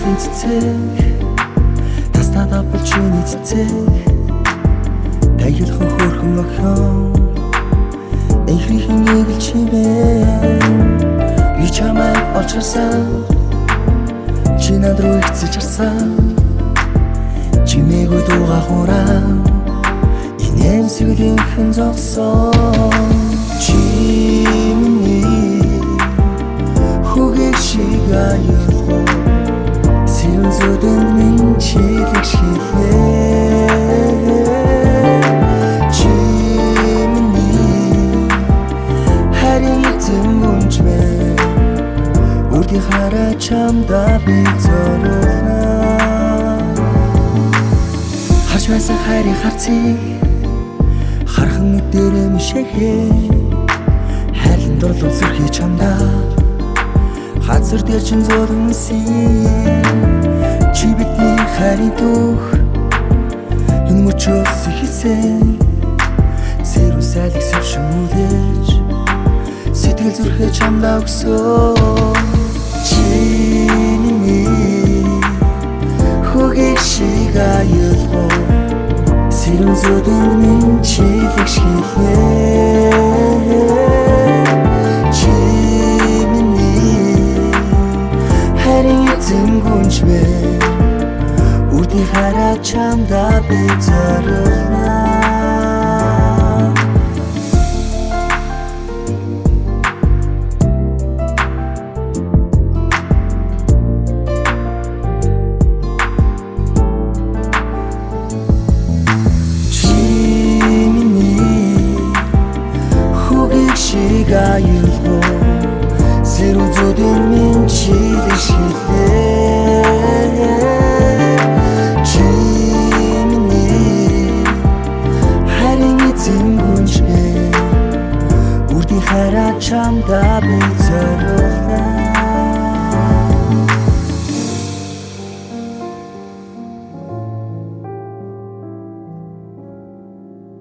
Ардын цэцэг таснада булчууны цэцэг таялхан хөөрхөн охин эхрийн эгэл чимээ би чамайг олж харсан чи над руу ихцэж харсан чимээгөө дууга хураан инэм сүлийнхэн зогсон чимний хүүгийг шиг аюулгүй сэрэн зөдөнд минь чилэг шилээ чимний харин эзэн гүнжмээ үрдий хараа чамда би зориулна харж байсан хайрын харцыг хархан нүдэрээ мишэхээ хайлан дурлал зүрхий чамда хазар дээр чин зурмсий чи бидний хайрын түүх энэ мөчөөс хийсэн зэрүү сайлг сэвшүүлж сэтгэл зүрхээ чамда өгсөн чиний хүүгийг шиг аюулгүй сэрэн зөдөнд минь чилэг шилээ үрдий хараа чамда би зориулна чимний хүүгийг шиг аюул